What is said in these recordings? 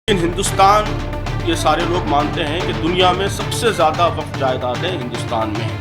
लेकिन हिंदुस्तान, ये सारे लोग मानते हैं कि दुनिया में सबसे ज़्यादा वक्फ जायदादें हिंदुस्तान में हैं।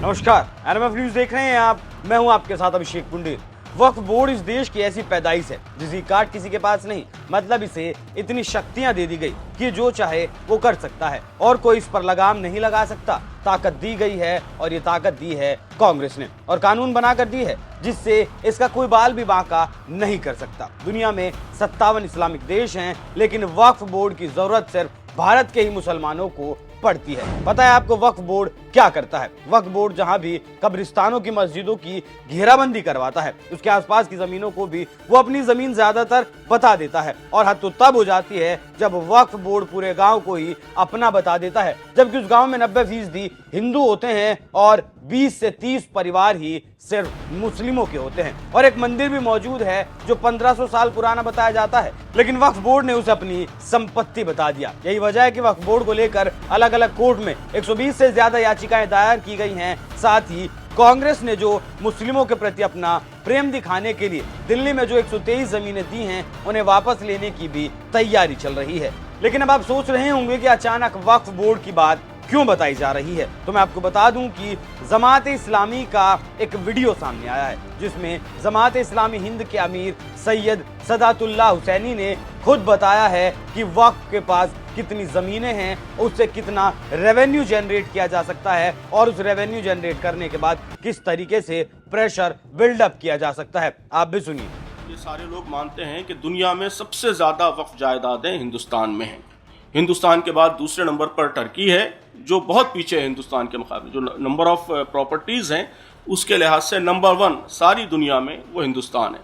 नमस्कार, एनएमएफ न्यूज देख रहे हैं आप। मैं हूं आपके साथ अभिषेक पुंडित। वक्फ बोर्ड इस देश की ऐसी पैदाइश है जिसकी काट किसी के पास नहीं, मतलब इसे इतनी शक्तियां दे दी गई कि जो चाहे वो कर सकता है और कोई इस पर लगाम नहीं लगा सकता। ताकत दी गई है और ये ताकत दी है कांग्रेस ने, और कानून बनाकर दी है जिससे इसका कोई बाल भी बांका नहीं कर सकता। दुनिया में 57 इस्लामिक देश हैं, लेकिन वक्फ बोर्ड की जरूरत सिर्फ भारत के ही मुसलमानों को पड़ती है। पता है आपको वक्फ बोर्ड क्या करता है? वक्फ बोर्ड जहां भी कब्रिस्तानों की, मस्जिदों की घेराबंदी करवाता है, उसके आसपास की जमीनों को भी वो अपनी जमीन ज्यादातर बता देता है। और हद तो तब हो जाती है जब वक्फ बोर्ड पूरे गांव को ही अपना बता देता है, जबकि उस गांव में 90% हिंदू होते हैं और 20 से 30 परिवार ही सिर्फ मुस्लिमों के होते हैं। और एक मंदिर भी मौजूद है जो 1500 साल पुराना बताया जाता है, लेकिन वक्फ बोर्ड ने उसे अपनी संपत्ति बता दिया। यही वजह है कि वक्फ बोर्ड को लेकर अलग अलग कोर्ट में 120 से ज्यादा याचिकाएं दायर की गई हैं। साथ ही कांग्रेस ने जो मुस्लिमों के प्रति अपना प्रेम दिखाने के लिए दिल्ली में जो 123 जमीनें दी हैं, उन्हें वापस लेने की भी तैयारी चल रही है। लेकिन अब आप सोच रहे होंगे कि अचानक वक्फ बोर्ड की बात क्यों बताई जा रही है, तो मैं आपको बता दूं कि जमात इस्लामी का एक वीडियो सामने आया है जिसमें जमात इस्लामी हिंद के अमीर सैयद सदातुल्लाह हुसैनी ने खुद बताया है कि वक्फ के पास कितनी जमीनें हैं, उससे कितना रेवेन्यू जनरेट किया जा सकता है और उस रेवेन्यू जनरेट करने के बाद किस तरीके से प्रेशर बिल्डअप किया जा सकता है। आप भी सुनिए। ये सारे लोग मानते हैं कि दुनिया में सबसे ज़्यादा वक्फ जायदादें हिंदुस्तान में हैं। हिंदुस्तान के बाद दूसरे नंबर पर टर्की है, जो बहुत पीछे है हिंदुस्तान के मुकाबले। जो नंबर ऑफ प्रॉपर्टीज़ हैं उसके लिहाज से नंबर 1 सारी दुनिया में वो हिंदुस्तान है।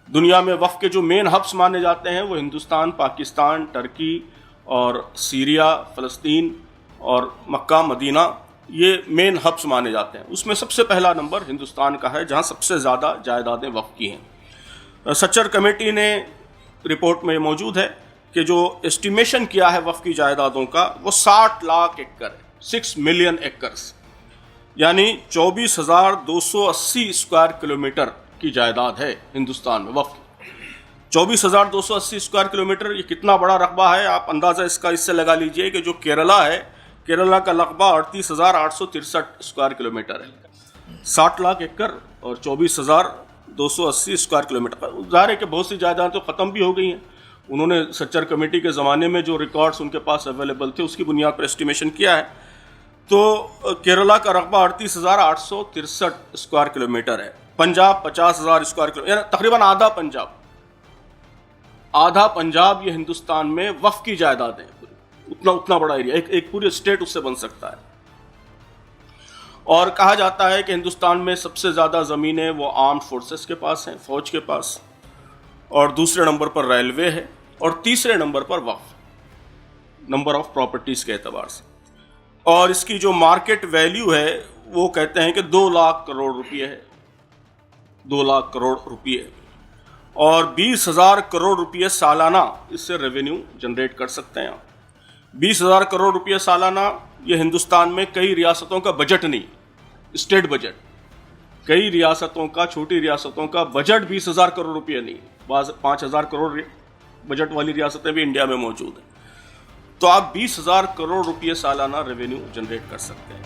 दुनिया में वक्फ के जो मेन हब्स माने जाते हैं वो हिंदुस्तान, पाकिस्तान, टर्की और सीरिया, फ़लस्तीन और मक्का, मदीना, ये मेन हब्स माने जाते हैं। उसमें सबसे पहला नंबर हिंदुस्तान का है, जहाँ सबसे ज़्यादा जायदादें वक्फ की हैं। सच्चर कमेटी ने रिपोर्ट में मौजूद है कि जो एस्टिमेशन किया है वक्फ की जायदादों का वो 60 लाख एकड़ है, 6 मिलियन एकर्स, यानी 24,280 स्क्वायर किलोमीटर की जायदाद है हिंदुस्तान में वक्फ। 24,280 स्क्वायर किलोमीटर, ये कितना बड़ा रकबा है आप अंदाज़ा इसका इससे लगा लीजिए कि जो केरला है, केरला का रकबा 38,863 स्क्वायर किलोमीटर है। 60 लाख एकड़ और 24,280 स्क्वायर किलोमीटर, ज़ाहिर है कि बहुत सी जायदादें तो ख़त्म भी हो गई हैं। उन्होंने सच्चर कमेटी के ज़माने में जो रिकॉर्ड्स उनके पास अवेलेबल थे उसकी बुनियाद पर एस्टिमेशन किया है, तो केरला का रकबा 38,863 स्क्वायर किलोमीटर है। पंजाब 50,000 स्क्वायर किलोमीटर, यानी तकरीबन आधा पंजाब ये हिंदुस्तान में वक्फ की जायदादें, उतना बड़ा एरिया, एक पूरी स्टेट उससे बन सकता है। और कहा जाता है कि हिंदुस्तान में सबसे ज़्यादा ज़मीनें वो आर्म्ड फोर्सेस के पास हैं, फौज के पास, और दूसरे नंबर पर रेलवे है, और तीसरे नंबर पर वक्फ, नंबर ऑफ प्रॉपर्टीज़ के एतबार से। और इसकी जो मार्केट वैल्यू है वो कहते हैं कि 2 लाख करोड़ रुपये है, 2 लाख करोड़ रुपये, और 20,000 करोड़ रुपये सालाना इससे रेवेन्यू जनरेट कर सकते हैं। 20,000 करोड़ रुपये सालाना, ये हिंदुस्तान में कई रियासतों का बजट नहीं, स्टेट बजट, कई रियासतों का, छोटी रियासतों का बजट 20,000 करोड़ रुपये नहीं, 5,000 करोड़ बजट वाली रियासतें भी इंडिया में मौजूद हैं। तो आप 20,000 करोड़ रुपये सालाना रेवेन्यू जनरेट कर सकते हैं।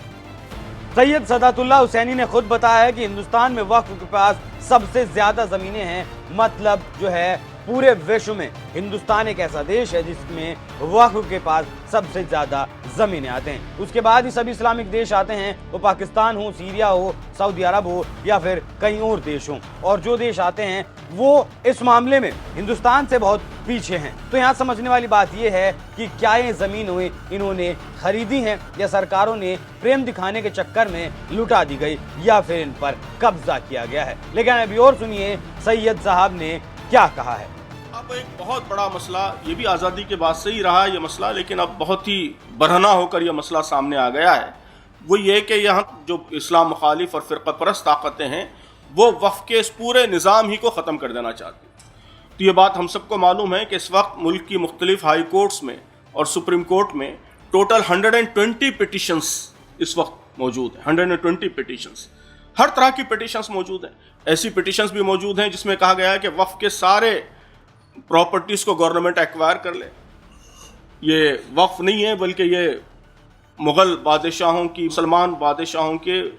सैयद सदातुल्लाह हुसैनी ने खुद बताया है कि हिंदुस्तान में वक्फ के पास सबसे ज्यादा जमीनें हैं, मतलब जो है पूरे विश्व में हिंदुस्तान एक ऐसा देश है जिसमें वक्फ के पास सबसे ज्यादा जमीनें आते हैं। उसके बाद ही सभी इस्लामिक देश आते हैं, वो पाकिस्तान हो, सीरिया हो, सऊदी अरब हो या फिर कई और देश हों। और जो देश आते हैं वो इस मामले में हिंदुस्तान से बहुत पीछे हैं। तो यहाँ समझने वाली बात यह है कि क्या ये जमीनें इन्होंने खरीदी हैं या सरकारों ने प्रेम दिखाने के चक्कर में लुटा दी गई, या फिर इन पर कब्जा किया गया है। लेकिन अभी और सुनिए सैयद साहब ने क्या कहा है। अब एक बहुत बड़ा मसला, ये भी आज़ादी के बाद से ही रहा है ये मसला, लेकिन अब बहुत ही बरहना होकर यह मसला सामने आ गया है। वो ये कि यहाँ जो इस्लाम मुखालिफ और फ़िरक़ा परस्त ताकतें हैं वो वक्फ के इस पूरे निज़ाम ही को ख़त्म कर देना चाहती हैं। तो ये बात हम सबको मालूम है कि इस वक्त मुल्क की मुख्तलिफ हाई कोर्ट्स में और सुप्रीम कोर्ट में टोटल 120 पिटिशंस इस वक्त मौजूद है, 120 पिटिशंस। हर तरह की पिटिशंस मौजूद हैं। ऐसी पिटिशंस भी मौजूद हैं जिसमें कहा गया है कि वक्फ के सारे प्रॉपर्टीज को गवर्नमेंट एक्वायर कर ले। ये वक्फ नहीं है बल्कि ये मुग़ल बादशाहों की, मुसलमान बादशाहों के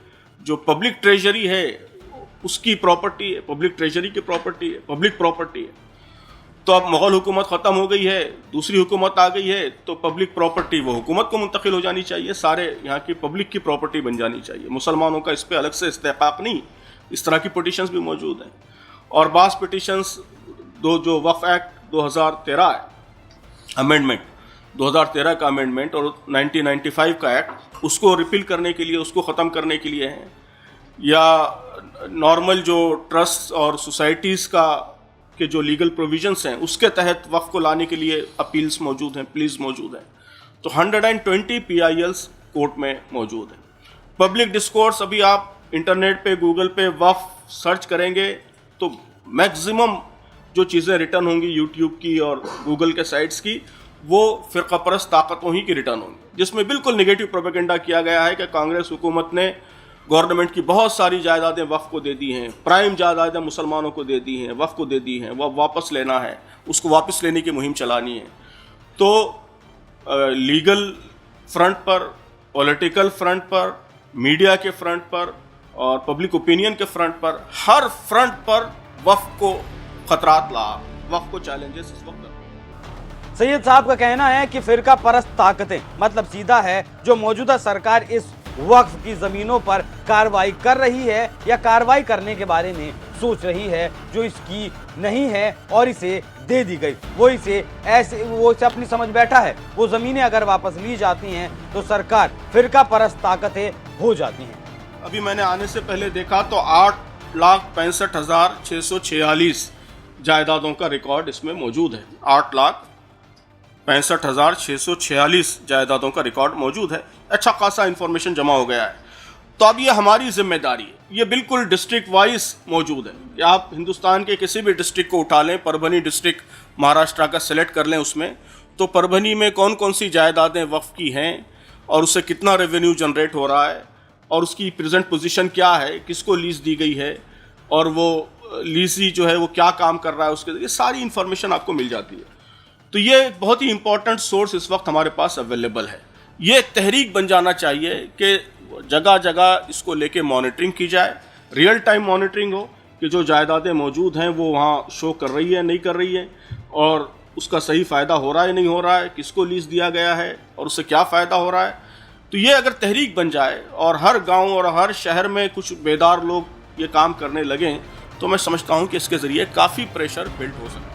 जो पब्लिक ट्रेजरी है उसकी प्रॉपर्टी है, पब्लिक ट्रेजरी की प्रॉपर्टी है, पब्लिक प्रॉपर्टी है। तो अब मुग़ल हुकूमत ख़त्म हो गई है, दूसरी हुकूमत आ गई है, तो पब्लिक प्रॉपर्टी वो हुकूमत को मुंतकिल हो जानी चाहिए, सारे यहाँ की पब्लिक की प्रॉपर्टी बन जानी चाहिए। मुसलमानों का इस पर अलग से इस्तेहकाक नहीं। इस तरह की पिटिशंस भी मौजूद हैं। और बास पिटिशंस जो वक्फ एक्ट 2013 है, अमेंडमेंट 2013 का अमेंडमेंट और 1995 का एक्ट, उसको रिपील करने के लिए, उसको ख़त्म करने के लिए हैं। या नॉर्मल जो ट्रस्ट और सोसाइटीज़ के जो लीगल प्रोविजंस हैं उसके तहत वक्फ को लाने के लिए अपील्स मौजूद हैं, प्लीज मौजूद हैं। तो 120 PILs कोर्ट में मौजूद हैं। पब्लिक डिस्कोर्स, अभी आप इंटरनेट पे, गूगल पे वक्फ सर्च करेंगे तो मैक्सिमम जो चीज़ें रिटर्न होंगी यूट्यूब की और गूगल के साइट्स की, वो फ़िरक़ापरस्त ताकतों ही की रिटर्न होंगी, जिसमें बिल्कुल नेगेटिव प्रोपेगेंडा किया गया है कि कांग्रेस हुकूमत ने गवर्नमेंट की बहुत सारी जायदादें वक्फ को दे दी हैं, प्राइम जायदादें मुसलमानों को दे दी हैं, वक्फ को दे दी हैं, वह वापस लेना है, उसको वापस लेने की मुहिम चलानी है। तो लीगल फ्रंट पर, पॉलिटिकल फ्रंट पर, मीडिया के फ्रंट पर और पब्लिक ओपिनियन के फ्रंट पर, हर फ्रंट पर वक्फ को खतरात ला, वक्फ को चैलेंजेस इस वक्त। सैयद साहब का कहना है कि फिरका परस्त ताकतें, मतलब सीधा है, जो मौजूदा सरकार इस वक्फ की जमीनों पर कार्रवाई कर रही है या कार्रवाई करने के बारे में सोच रही है, जो इसकी नहीं है और इसे दे दी गई, वो इसे अपनी समझ बैठा है। वो जमीनें अगर वापस ली जाती हैं तो सरकार फिरका परस्त ताकतें हो जाती हैं। अभी मैंने आने से पहले देखा तो 8,65,646 जायदादों का रिकॉर्ड इसमें मौजूद है। 8,65,646 जायदादों का रिकॉर्ड मौजूद है। अच्छा खासा इंफॉर्मेशन जमा हो गया है। तो अब ये हमारी जिम्मेदारी है, ये बिल्कुल डिस्ट्रिक्ट वाइज मौजूद है कि आप हिंदुस्तान के किसी भी डिस्ट्रिक्ट को उठा लें, परभनी डिस्ट्रिक्ट महाराष्ट्र का सेलेक्ट कर लें, उसमें तो परभनी में कौन कौन सी जायदादें वक्फ की हैं और उससे कितना रेवेन्यू जनरेट हो रहा है और उसकी प्रेजेंट पोजीशन क्या है, किसको लीज दी गई है और वो लीजी जो है वो क्या काम कर रहा है, उसके ये सारी इंफॉर्मेशन आपको मिल जाती है। तो ये बहुत ही इंपॉर्टेंट सोर्स इस वक्त हमारे पास अवेलेबल है। ये तहरीक बन जाना चाहिए कि जगह जगह इसको लेके मॉनिटरिंग की जाए, रियल टाइम मॉनिटरिंग हो कि जो जायदादें मौजूद हैं वो वहाँ शो कर रही है, नहीं कर रही है, और उसका सही फ़ायदा हो रहा है, नहीं हो रहा है, किसको लीज दिया गया है और उससे क्या फ़ायदा हो रहा है। तो ये अगर तहरीक बन जाए और हर गाँव और हर शहर में कुछ बेदार लोग ये काम करने लगें, तो मैं समझता हूँ कि इसके ज़रिए काफ़ी प्रेशर बिल्ड हो सकता है।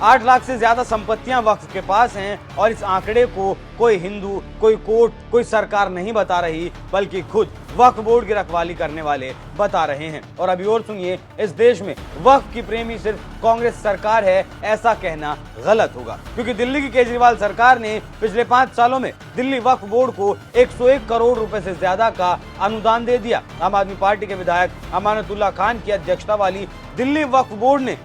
8 लाख से ज्यादा संपत्तियां वक्फ के पास हैं और इस आंकड़े को कोई हिंदू, कोई कोर्ट, कोई सरकार नहीं बता रही, बल्कि खुद वक्फ बोर्ड की रखवाली करने वाले बता रहे हैं। और अभी और सुनिए, इस देश में वक्फ की प्रेमी सिर्फ कांग्रेस सरकार है, ऐसा कहना गलत होगा, क्योंकि दिल्ली की केजरीवाल सरकार ने पिछले 5 सालों में दिल्ली वक्फ बोर्ड को 101 करोड़ रुपए से ज्यादा का अनुदान दे दिया। आम आदमी पार्टी के विधायक अमानतुल्लाह खान की अध्यक्षता वाली दिल्ली वक्फ बोर्ड ने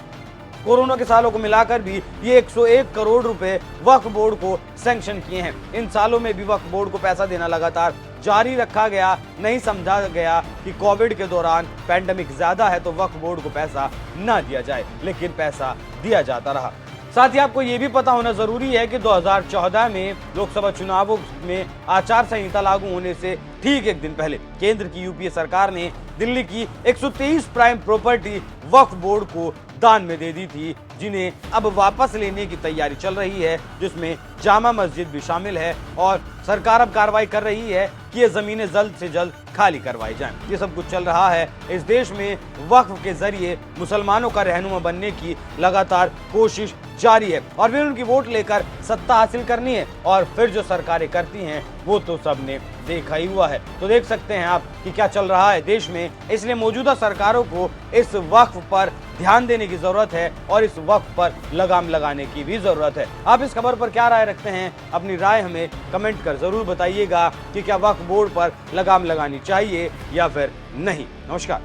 कोरोना के सालों को मिलाकर भी ये 101 करोड़ रुपए वक्फ बोर्ड को सैंक्शन किए हैं। इन सालों में भी वक्फ बोर्ड को पैसा देना लगातार जारी रखा गया। नहीं समझा गया कि कोविड के दौरान पैंडेमिक ज्यादा है तो वक्फ बोर्ड को पैसा ना दिया जाए, लेकिन पैसा दिया जाता रहा। साथ ही आपको ये भी पता होना जरूरी है कि 2014 में लोकसभा चुनावों में आचार संहिता लागू होने से ठीक एक दिन पहले केंद्र की यूपीए सरकार ने दिल्ली की 123 प्राइम प्रॉपर्टी वक्फ बोर्ड को दान में दे दी थी, जिन्हें अब वापस लेने की तैयारी चल रही है, जिसमें जामा मस्जिद भी शामिल है। और सरकार अब कार्रवाई कर रही है कि ये जमीनें जल्द से जल्द खाली करवाई जाएं। ये सब कुछ चल रहा है। इस देश में वक्फ के जरिए मुसलमानों का रहनुमा बनने की लगातार कोशिश जारी है और फिर उनकी वोट लेकर सत्ता हासिल करनी है, और फिर जो सरकारें करती हैं वो तो सबने देखा ही हुआ है। तो देख सकते हैं आप कि क्या चल रहा है देश में। इसलिए मौजूदा सरकारों को इस वक्फ पर ध्यान देने की जरूरत है और इस वक्फ पर लगाम लगाने की भी जरूरत है। आप इस खबर पर क्या राय रखते हैं? अपनी राय हमें कमेंट कर जरूर बताइएगा कि क्या वक्फ बोर्ड पर लगाम लगानी चाहिए या फिर नहीं। नमस्कार।